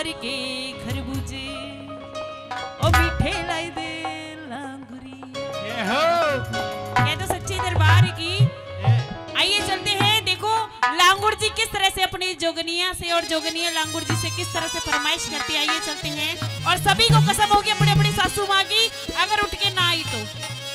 पार के खरबूजे ओ मीठे लाई दे लांगुरी। ये तो सच्चे दरबार की। आइए चलते हैं। देखो लांगुर जी किस तरह से अपनी जोगनिया से और जोगनिया लांगुर जी से किस तरह से फरमाइश करती है। आइए चलते हैं। और सभी को कसम होगी अपनी अपनी सासू माँ की, अगर उठ के ना आई तो।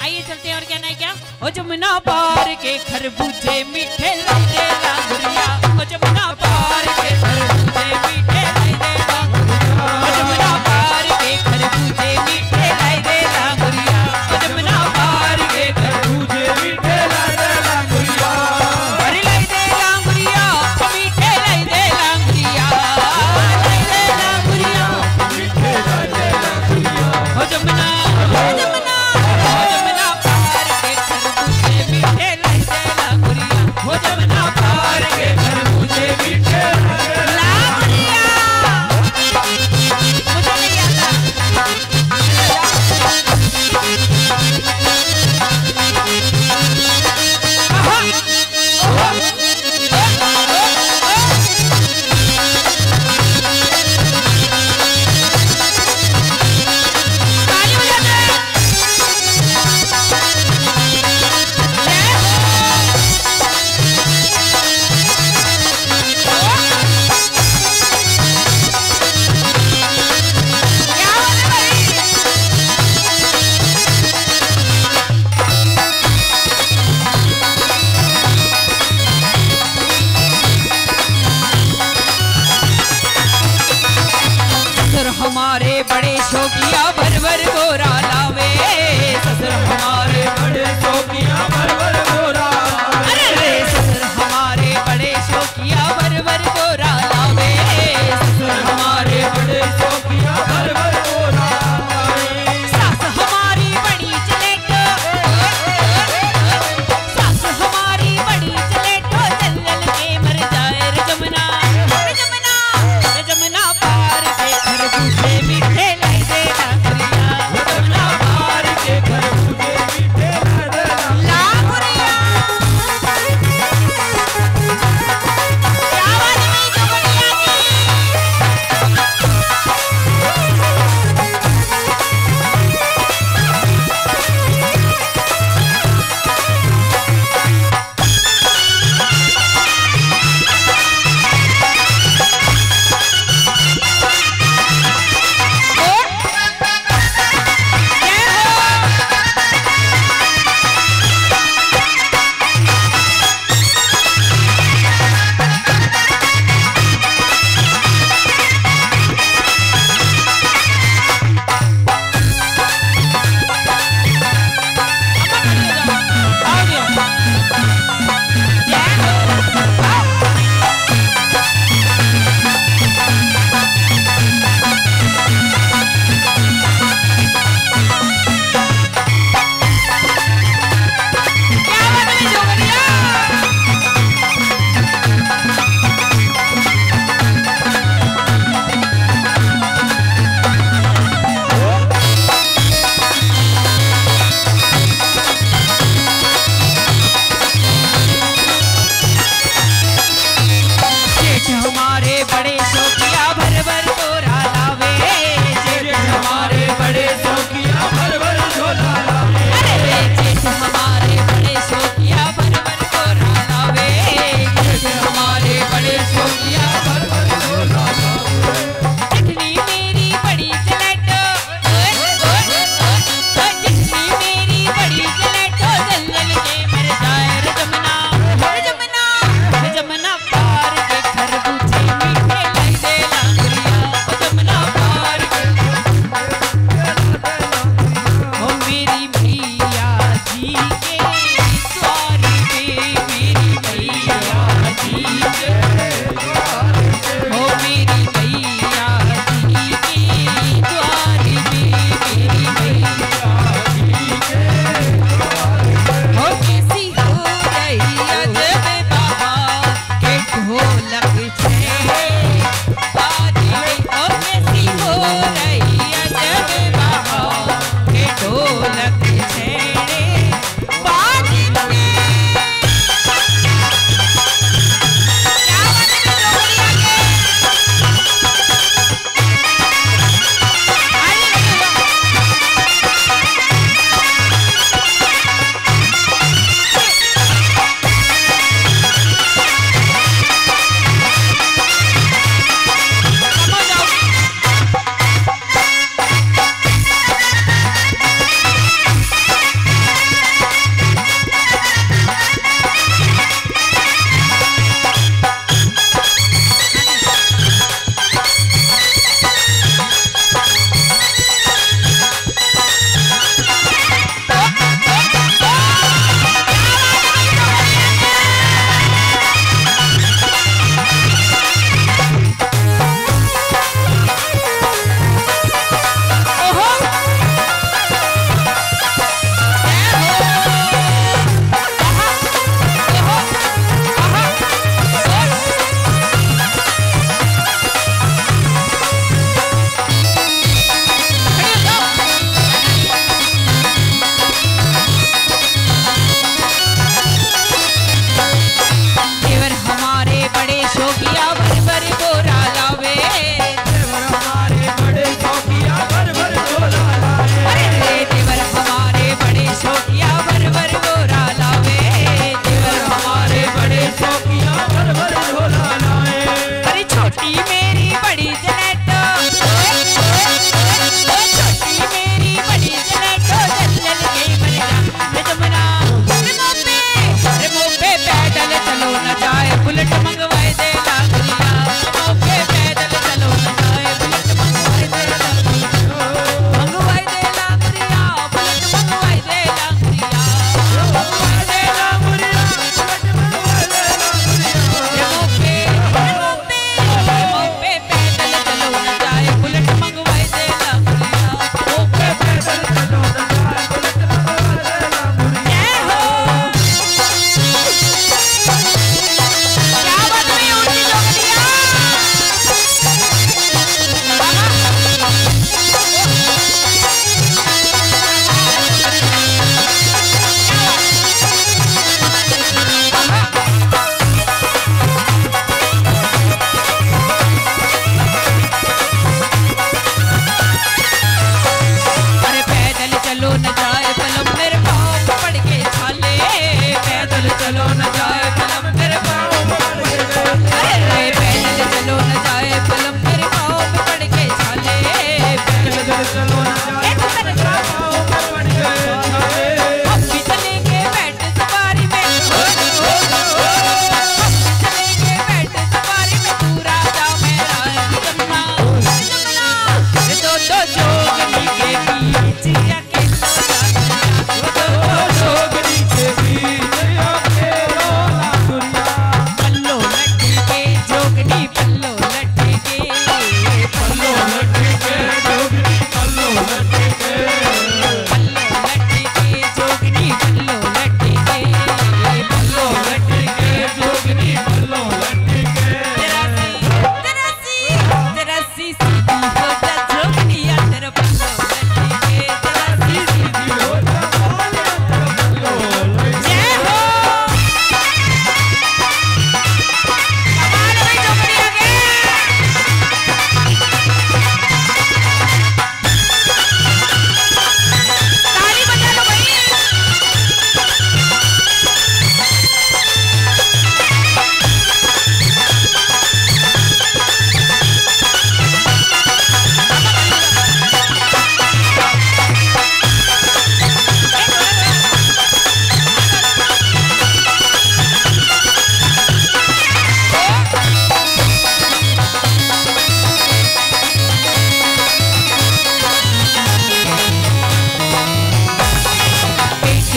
आइए चलते हैं। और कहना है क्या? ओ जमुना पार के खरबूजे मीठे लाई दे लांगुरिया, ओ जमुना पार के खरबूजे मीठे लाई दे लांगुरिया, ओ जमुना पार के खरबूजे मीठे लाई दे लांगुरिया, ओ जमुना पार के खरबूजे मीठे लाई दे लांगुरिया, अरे लाई दे लांगुरिया, ओ मीठे लाई दे लांगुरिया, लाई दे लांगुरिया, मीठे लाई दे लांगुरिया, ओ जमुना हमारे बड़े शौकिया भर गोरा लावे, ससुर हमारे बड़े शौकिया भर गोरा, अरे ससुर हमारे बड़े शौकिया भर गोरा लावे, ससुर हमारे बड़े शौकिया भर गोरा लावे, सास हमारी बड़ी चलेटो, सास हमारी बड़ी चलेटो, जल जल के मर जाए रे जमुना, रे जमुना, रे जमुना पार के खरबूजे मीठे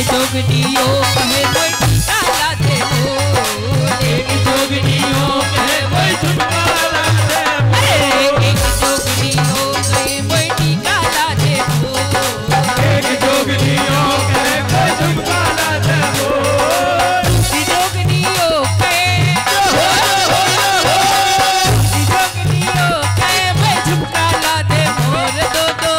जोगनियो कहे कोई काला दे हो, एक जोगनियो कहे कोई झुमकाला दे हो, एक जोगनियो कहे कोई काला दे हो, एक जोगनियो कहे कोई झुमकाला दे हो, जोगनियो कहे कोई झुमकाला दे मोर दो दो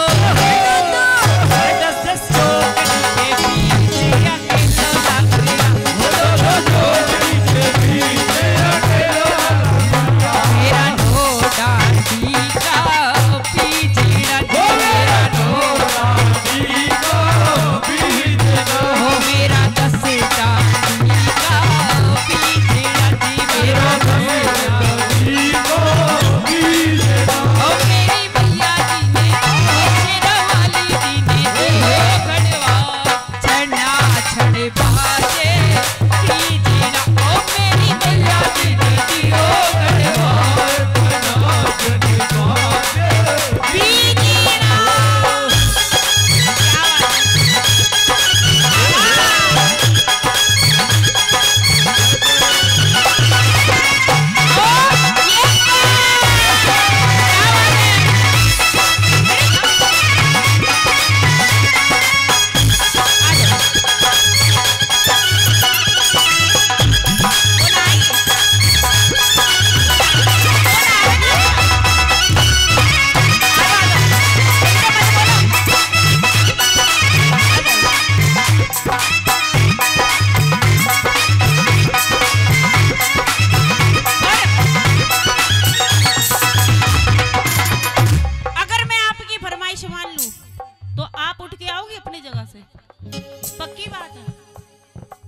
पक्की बात है।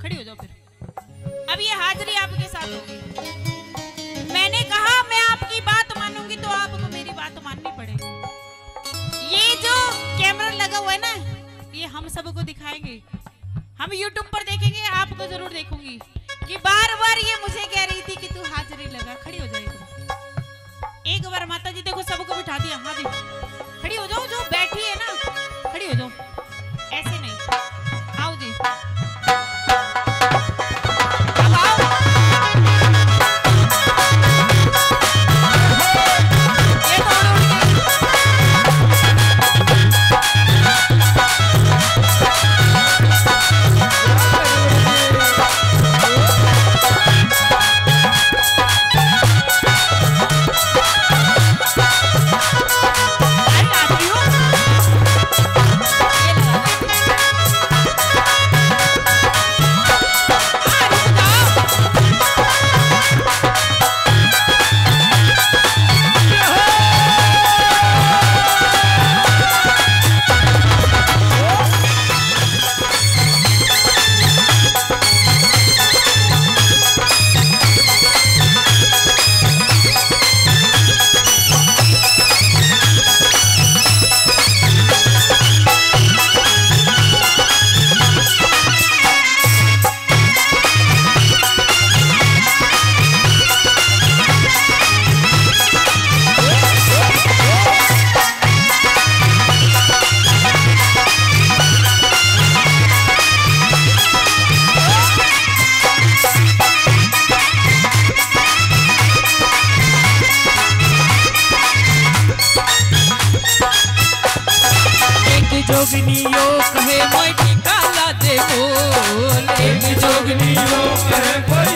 खड़ी हो जाओ फिर। अब ये हाजिरी आपके साथ होगी। मैंने कहा मैं आपकी बात मानूंगी तो आपको मेरी बात माननी पड़ेगी। ये जो कैमरा लगा हुआ है ना, ये हम सबको दिखाएंगे, हम YouTube पर देखेंगे, आपको जरूर देखूंगी कि बार बार ये मुझे कह रही थी कि तू हाजिरी लगा। खड़ी हो जाएगी एक बार। माता जी देखो सबको बिठा दिया। हाँ जी खड़ी हो जाओ, जो बैठी है ना खड़ी हो जाओ, ऐसे नहीं। आओ जी जोगनियो कहे मोई काला दे बोल, एक जोगनियो कहे कोई